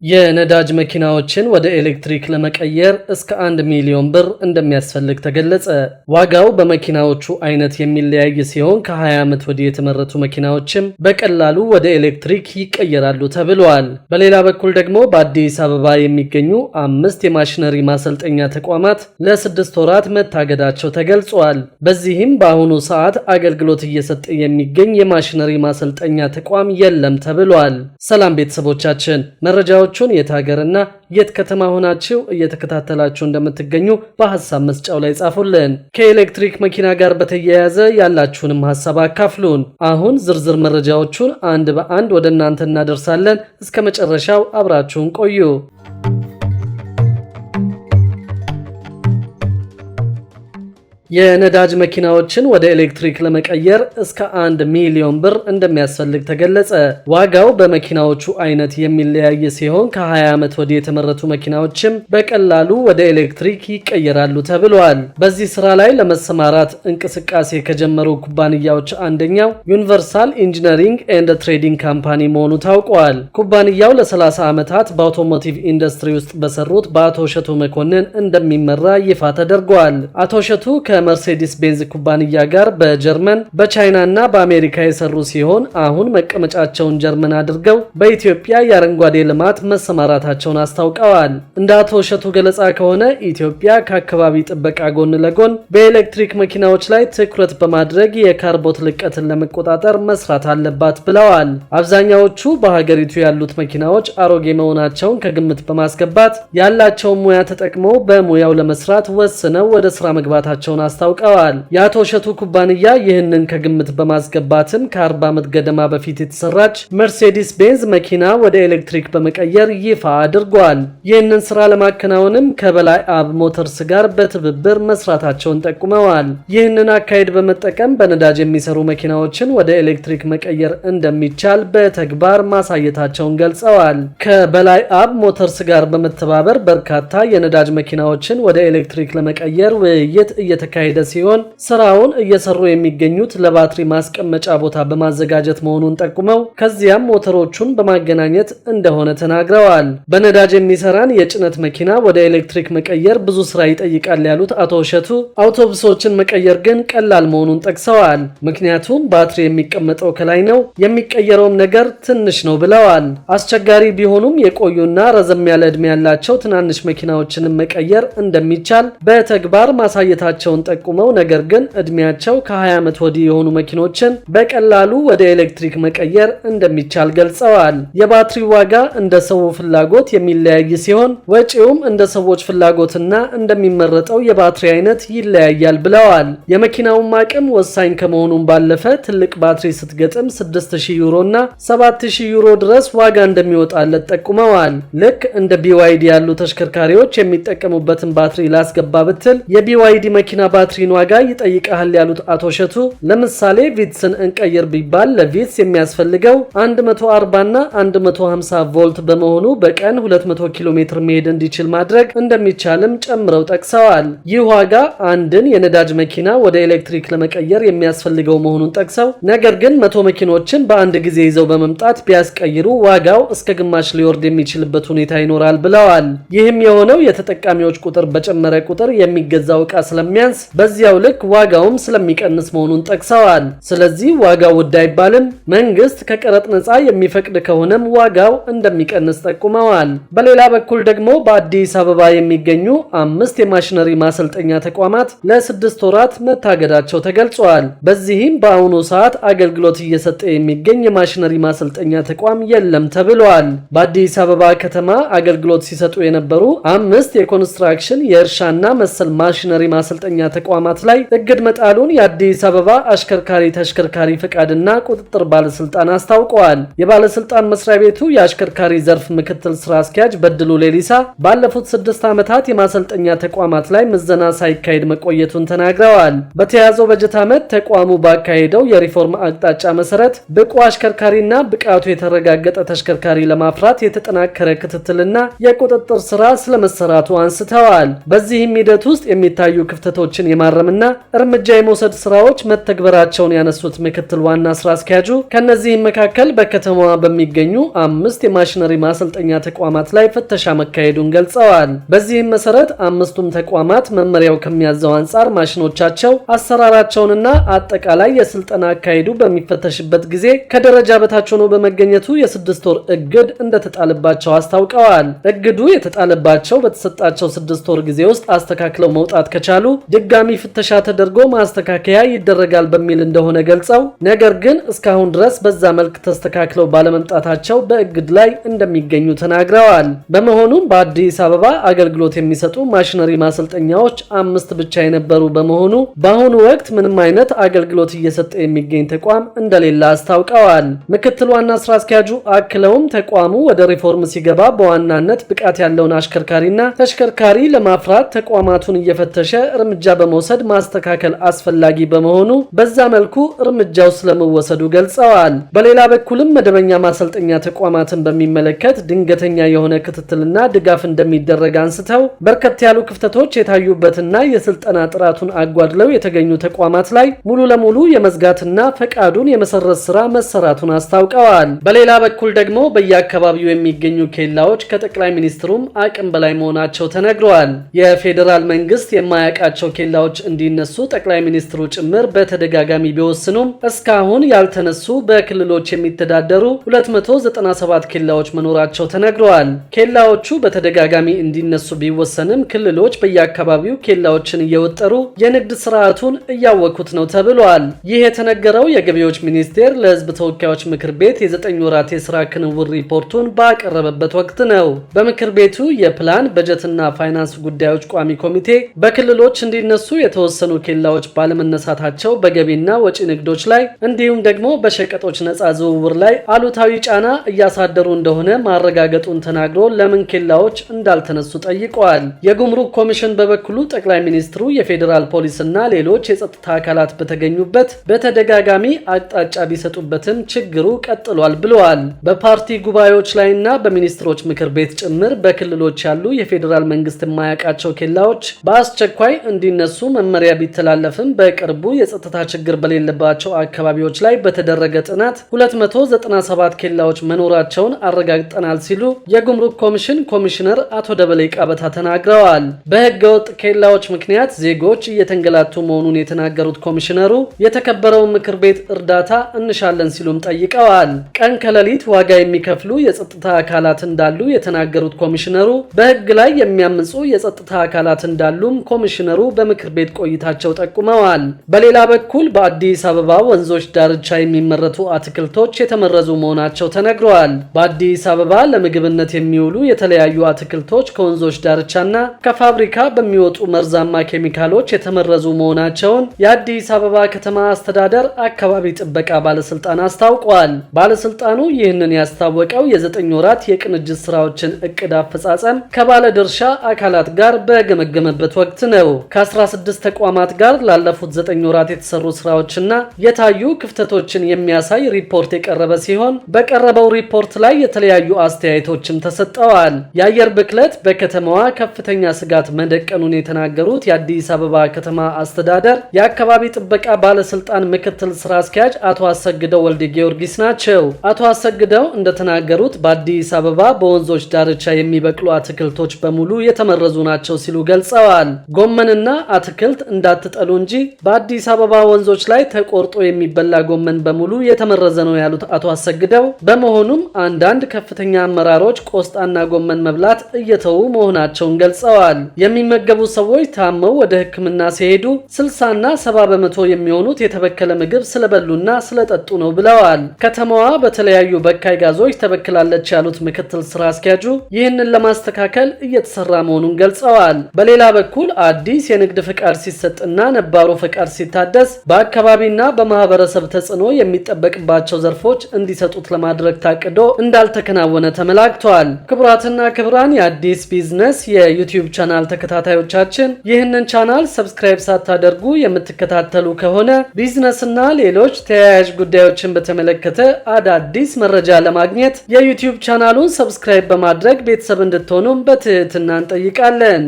የነዳጅ መኪናዎችን ወደ ኤሌክትሪክ ለመቀየር እስከ 1 ሚሊዮን ብር እንደሚያስፈልግ ተገለጸ። ዋጋው በመኪናዎቹ አይነት የሚለያይ ሲሆን ከ20 ዓመት ወዲህ የተመረቱ መኪናዎችም በቀላሉ ወደ ኤሌክትሪክ ይቀየራሉ ተብሏል። በሌላ በኩል ደግሞ በአዲስ አበባ የሚገኙ 5 የማሽነሪ ማሰልጠኛ ተቋማት ለ6 ወራት መታገዳቸው ተገልጿል። በዚህም በአሁኑ ሰዓት አገልግሎት እየሰጠ የሚገኝ የማሽነሪ ማሰልጠኛ ተቋም የለም ተብሏል። ሰላም ቤተሰቦቻችን፣ መረጃዎቹን የት ሀገርና የት ከተማ ሆናችሁ እየተከታተላችሁ እንደምትገኙ በሐሳብ መስጫው ላይ ጻፉልን። ከኤሌክትሪክ መኪና ጋር በተያያዘ ያላችሁንም ሐሳብ አካፍሉን። አሁን ዝርዝር መረጃዎቹን አንድ በአንድ ወደ እናንተ እናደርሳለን። እስከ መጨረሻው አብራችሁን ቆዩ። የነዳጅ መኪናዎችን ወደ ኤሌክትሪክ ለመቀየር እስከ 1 ሚሊዮን ብር እንደሚያስፈልግ ተገለጸ። ዋጋው በመኪናዎቹ አይነት የሚለያይ ሲሆን ከ20 ዓመት ወዲህ የተመረቱ መኪናዎችም በቀላሉ ወደ ኤሌክትሪክ ይቀየራሉ ተብሏል። በዚህ ስራ ላይ ለመሰማራት እንቅስቃሴ ከጀመሩ ኩባንያዎች አንደኛው ዩኒቨርሳል ኢንጂነሪንግ ኤንድ ትሬዲንግ ካምፓኒ መሆኑ ታውቋል። ኩባንያው ለ30 ዓመታት በአውቶሞቲቭ ኢንዱስትሪ ውስጥ በሰሩት በአቶ እሸቱ መኮንን እንደሚመራ ይፋ ተደርጓል። አቶ እሸቱ ከመርሴዲስ ቤንዝ ኩባንያ ጋር በጀርመን በቻይና እና በአሜሪካ የሰሩ ሲሆን አሁን መቀመጫቸውን ጀርመን አድርገው በኢትዮጵያ የአረንጓዴ ልማት መሰማራታቸውን አስታውቀዋል። እንደ አቶ እሸቱ ገለጻ ከሆነ ኢትዮጵያ ከአካባቢ ጥበቃ ጎን ለጎን በኤሌክትሪክ መኪናዎች ላይ ትኩረት በማድረግ የካርቦን ልቀትን ለመቆጣጠር መስራት አለባት ብለዋል። አብዛኛዎቹ በሀገሪቱ ያሉት መኪናዎች አሮጌ መሆናቸውን ከግምት በማስገባት ያላቸውን ሙያ ተጠቅመው በሙያው ለመስራት ወስነው ወደ ስራ መግባታቸውን አስታውቀዋል። የአቶ እሸቱ ኩባንያ ይህንን ከግምት በማስገባትም ከ40 ዓመት ገደማ በፊት የተሰራች መርሴዲስ ቤንዝ መኪና ወደ ኤሌክትሪክ በመቀየር ይፋ አድርጓል። ይህንን ስራ ለማከናወንም ከበላይ አብ ሞተርስ ጋር በትብብር መስራታቸውን ጠቁመዋል። ይህንን አካሄድ በመጠቀም በነዳጅ የሚሰሩ መኪናዎችን ወደ ኤሌክትሪክ መቀየር እንደሚቻል በተግባር ማሳየታቸውን ገልጸዋል። ከበላይ አብ ሞተርስ ጋር በመተባበር በርካታ የነዳጅ መኪናዎችን ወደ ኤሌክትሪክ ለመቀየር ውይይት እየተካሄደ ሲሆን ስራውን እየሰሩ የሚገኙት ለባትሪ ማስቀመጫ ቦታ በማዘጋጀት መሆኑን ጠቁመው ከዚያም ሞተሮቹን በማገናኘት እንደሆነ ተናግረዋል። በነዳጅ የሚሰራን የጭነት መኪና ወደ ኤሌክትሪክ መቀየር ብዙ ስራ ይጠይቃል ያሉት አቶ እሸቱ አውቶቡሶችን መቀየር ግን ቀላል መሆኑን ጠቅሰዋል። ምክንያቱም ባትሪ የሚቀመጠው ከላይ ነው፣ የሚቀየረውም ነገር ትንሽ ነው ብለዋል። አስቸጋሪ ቢሆኑም የቆዩና ረዘም ያለ ዕድሜ ያላቸው ትናንሽ መኪናዎችንም መቀየር እንደሚቻል በተግባር ማሳየታቸውን ጠቁመው ነገር ግን እድሜያቸው ከ20 ዓመት ወዲህ የሆኑ መኪኖችን በቀላሉ ወደ ኤሌክትሪክ መቀየር እንደሚቻል ገልጸዋል። የባትሪ ዋጋ እንደ ሰው ፍላጎት የሚለያይ ሲሆን ወጪውም እንደ ሰዎች ፍላጎትና እንደሚመረጠው የባትሪ አይነት ይለያያል ብለዋል። የመኪናውም አቅም ወሳኝ ከመሆኑም ባለፈ ትልቅ ባትሪ ስትገጥም 6000 ዩሮ እና 7000 ዩሮ ድረስ ዋጋ እንደሚወጣለት ጠቁመዋል። ልክ እንደ BYD ያሉ ተሽከርካሪዎች የሚጠቀሙበትን ባትሪ ላስገባ ብትል የBYD መኪና ባትሪን ዋጋ ይጠይቃል ያሉት አቶ እሸቱ ለምሳሌ ቪትስን እንቀይር ቢባል ለቪትስ የሚያስፈልገው 140 እና 150 ቮልት በመሆኑ በቀን 200 ኪሎ ሜትር መሄድ እንዲችል ማድረግ እንደሚቻልም ጨምረው ጠቅሰዋል። ይህ ዋጋ አንድን የነዳጅ መኪና ወደ ኤሌክትሪክ ለመቀየር የሚያስፈልገው መሆኑን ጠቅሰው ነገር ግን 100 መኪኖችን በአንድ ጊዜ ይዘው በመምጣት ቢያስቀይሩ ዋጋው እስከ ግማሽ ሊወርድ የሚችልበት ሁኔታ ይኖራል ብለዋል። ይህም የሆነው የተጠቃሚዎች ቁጥር በጨመረ ቁጥር የሚገዛው ዕቃ ስለሚያንስ በዚያው ልክ ዋጋውም ስለሚቀንስ መሆኑን ጠቅሰዋል። ስለዚህ ዋጋው ውድ አይባልም፣ መንግስት ከቀረጥ ነፃ የሚፈቅድ ከሆነም ዋጋው እንደሚቀንስ ጠቁመዋል። በሌላ በኩል ደግሞ በአዲስ አበባ የሚገኙ 5 የማሽነሪ ማሰልጠኛ ተቋማት ለ6 ወራት መታገዳቸው ተገልጿል። በዚህም በአሁኑ ሰዓት አገልግሎት እየሰጠ የሚገኝ የማሽነሪ ማሰልጠኛ ተቋም የለም ተብሏል። በአዲስ አበባ ከተማ አገልግሎት ሲሰጡ የነበሩ 5 የኮንስትራክሽን የእርሻና መሰል ማሽነሪ ማሰልጠኛ ተቋማት ላይ እግድ መጣሉን የአዲስ አበባ አሽከርካሪ ተሽከርካሪ ፈቃድና ቁጥጥር ባለስልጣን አስታውቀዋል። የባለስልጣን መስሪያ ቤቱ የአሽከርካሪ ዘርፍ ምክትል ስራ አስኪያጅ በድሉ ሌሊሳ ባለፉት 6 ዓመታት የማሰልጠኛ ተቋማት ላይ ምዘና ሳይካሄድ መቆየቱን ተናግረዋል። በተያዘው በጀት ዓመት ተቋሙ ባካሄደው የሪፎርም አቅጣጫ መሰረት ብቁ አሽከርካሪና ብቃቱ የተረጋገጠ ተሽከርካሪ ለማፍራት የተጠናከረ ክትትልና የቁጥጥር ስራ ስለመሰራቱ አንስተዋል። በዚህም ሂደት ውስጥ የሚታዩ ክፍተቶች ክፍተቶችን የማረምና እርምጃ የመውሰድ ስራዎች መተግበራቸውን ያነሱት ምክትል ዋና ስራ አስኪያጁ ከነዚህም መካከል በከተማዋ በሚገኙ 5 የማሽነሪ ማሰልጠኛ ተቋማት ላይ ፍተሻ መካሄዱን ገልጸዋል። በዚህም መሰረት 5ቱም ተቋማት መመሪያው ከሚያዘው አንጻር ማሽኖቻቸው አሰራራቸውንና አጠቃላይ የስልጠና አካሄዱ በሚፈተሽበት ጊዜ ከደረጃ በታች ሆኖ በመገኘቱ የ6 ወር እግድ እንደተጣለባቸው አስታውቀዋል። እግዱ የተጣለባቸው በተሰጣቸው 6 ወር ጊዜ ውስጥ አስተካክለው መውጣት ከቻሉ ድጋሚ ፍተሻ ተደርጎ ማስተካከያ ይደረጋል በሚል እንደሆነ ገልጸው ነገር ግን እስካሁን ድረስ በዛ መልክ ተስተካክለው ባለመምጣታቸው በእግድ ላይ እንደሚገኙ ተናግረዋል። በመሆኑም በአዲስ አበባ አገልግሎት የሚሰጡ ማሽነሪ ማሰልጠኛዎች 5 ብቻ የነበሩ በመሆኑ በአሁኑ ወቅት ምንም አይነት አገልግሎት እየሰጠ የሚገኝ ተቋም እንደሌለ አስታውቀዋል። ምክትል ዋና ስራ አስኪያጁ አክለውም ተቋሙ ወደ ሪፎርም ሲገባ በዋናነት ብቃት ያለውን አሽከርካሪና ተሽከርካሪ ለማፍራት ተቋማቱን እየፈተሸ እርምጃ በመውሰድ ማስተካከል አስፈላጊ በመሆኑ በዛ መልኩ እርምጃው ስለመወሰዱ ገልጸዋል። በሌላ በኩልም መደበኛ ማሰልጠኛ ተቋማትን በሚመለከት ድንገተኛ የሆነ ክትትልና ድጋፍ እንደሚደረግ አንስተው በርከት ያሉ ክፍተቶች የታዩበትና የስልጠና ጥራቱን አጓድለው የተገኙ ተቋማት ላይ ሙሉ ለሙሉ የመዝጋትና ፈቃዱን የመሰረዝ ስራ መሰራቱን አስታውቀዋል። በሌላ በኩል ደግሞ በየአካባቢው የሚገኙ ኬላዎች ከጠቅላይ ሚኒስትሩም አቅም በላይ መሆናቸው ተነግረዋል። የፌዴራል መንግስት የማያውቃቸው ኬላዎች እንዲነሱ ጠቅላይ ሚኒስትሩ ጭምር በተደጋጋሚ ቢወስኑም እስካሁን ያልተነሱ በክልሎች የሚተዳደሩ 297 ኬላዎች መኖራቸው ተነግረዋል። ኬላዎቹ በተደጋጋሚ እንዲነሱ ቢወሰንም ክልሎች በየአካባቢው ኬላዎችን እየወጠሩ የንግድ ስርዓቱን እያወኩት ነው ተብሏል። ይህ የተነገረው የገቢዎች ሚኒስቴር ለሕዝብ ተወካዮች ምክር ቤት የ9 ወራት የስራ ክንውን ሪፖርቱን ባቀረበበት ወቅት ነው። በምክር ቤቱ የፕላን በጀትና ፋይናንስ ጉዳዮች ቋሚ ኮሚቴ በክልሎች እንዲነሱ የተወሰኑ ኬላዎች ባለመነሳታቸው በገቢና ወጪ ንግዶች ላይ እንዲሁም ደግሞ በሸቀጦች ነፃ ዝውውር ላይ አሉታዊ ጫና እያሳደሩ እንደሆነ ማረጋገጡን ተናግሮ ለምን ኬላዎች እንዳልተነሱ ጠይቀዋል። የጉምሩክ ኮሚሽን በበኩሉ ጠቅላይ ሚኒስትሩ የፌዴራል ፖሊስና ሌሎች የጸጥታ አካላት በተገኙበት በተደጋጋሚ አቅጣጫ ቢሰጡበትም ችግሩ ቀጥሏል ብለዋል። በፓርቲ ጉባኤዎች ላይና በሚኒስትሮች ምክር ቤት ጭምር በክልሎች ያሉ የፌዴራል መንግስት የማያውቃቸው ኬላዎች በአስቸኳይ እንዲነሱ መመሪያ ቢተላለፍም በቅርቡ የጸጥታ ችግር በሌለባቸው አካባቢዎች ላይ በተደረገ ጥናት 297 ኬላዎች መኖራቸውን አረጋግጠናል ሲሉ የጉምሩክ ኮሚሽን ኮሚሽነር አቶ ደበሌ ቃበታ ተናግረዋል። በህገወጥ ኬላዎች ምክንያት ዜጎች እየተንገላቱ መሆኑን የተናገሩት ኮሚሽነሩ የተከበረው ምክር ቤት እርዳታ እንሻለን ሲሉም ጠይቀዋል። ቀን ከሌሊት ዋጋ የሚከፍሉ የጸጥታ አካላት እንዳሉ የተናገሩት ኮሚሽነሩ በህግ ላይ የሚያምፁ የጸጥታ አካላት እንዳሉም ኮሚሽነሩ በምክር ቤት ቆይታቸው ጠቁመዋል። በሌላ በኩል በአዲስ አበባ ወንዞች ዳርቻ የሚመረቱ አትክልቶች የተመረዙ መሆናቸው ተነግረዋል። በአዲስ አበባ ለምግብነት የሚውሉ የተለያዩ አትክልቶች ከወንዞች ዳርቻና ከፋብሪካ በሚወጡ መርዛማ ኬሚካሎች የተመረዙ መሆናቸውን የአዲስ አበባ ከተማ አስተዳደር አካባቢ ጥበቃ ባለስልጣን አስታውቋል። ባለስልጣኑ ይህንን ያስታወቀው የ9 ወራት የቅንጅት ስራዎችን እቅድ አፈጻጸም ከባለድርሻ አካላት ጋር በገመገመበት ወቅት ነው። ከ16 ተቋማት ጋር ላለፉት 9 ወራት የተሰሩ ስራዎችና የታዩ ክፍተቶችን የሚያሳይ ሪፖርት የቀረበ ሲሆን በቀረበው ሪፖርት ላይ የተለያዩ አስተያየቶችም ተሰጠዋል። የአየር ብክለት በከተማዋ ከፍተኛ ስጋት መደቀኑን የተናገሩት የአዲስ አበባ ከተማ አስተዳደር የአካባቢ ጥበቃ ባለስልጣን ምክትል ስራ አስኪያጅ አቶ አሰግደው ወልደ ጊዮርጊስ ናቸው። አቶ አሰግደው እንደተናገሩት በአዲስ አበባ በወንዞች ዳርቻ የሚበቅሉ አትክልቶች በሙሉ የተመረዙ ናቸው ሲሉ ገልጸዋል። ጎመንና አትክልት እንዳትጠሉ እንጂ በአዲስ አበባ ወንዞች ላይ ተቆርጦ የሚበላ ጎመን በሙሉ የተመረዘ ነው ያሉት አቶ አሰግደው በመሆኑም አንዳንድ ከፍተኛ አመራሮች ቆስጣና ጎመን መብላት እየተዉ መሆናቸውን ገልጸዋል። የሚመገቡ ሰዎች ታመው ወደ ሕክምና ሲሄዱ 60 እና 70 በመቶ የሚሆኑት የተበከለ ምግብ ስለበሉና ስለጠጡ ነው ብለዋል። ከተማዋ በተለያዩ በካይ ጋዞች ተበክላለች ያሉት ምክትል ስራ አስኪያጁ ይህንን ለማስተካከል እየተሰራ መሆኑን ገልጸዋል። በሌላ በኩል አዲስ የንግድ ፍቃድ ሲሰጥና ነባሩ ፍቃድ ሲታደስ በአካባቢና በማህበረሰብ ተጽዕኖ የሚጠበቅባቸው ዘርፎች እንዲሰጡት ለማድረግ ታቅዶ እንዳልተከናወነ ተመላክቷል። ክቡራትና ክቡራን የአዲስ ቢዝነስ የዩቲዩብ ቻናል ተከታታዮቻችን ይህንን ቻናል ሰብስክራይብ ሳታደርጉ የምትከታተሉ ከሆነ ቢዝነስና ሌሎች ተያያዥ ጉዳዮችን በተመለከተ አዳዲስ መረጃ ለማግኘት የዩቲዩብ ቻናሉን ሰብስክራይብ በማድረግ ቤተሰብ እንድትሆኑም በትህትና እንጠይቃለን።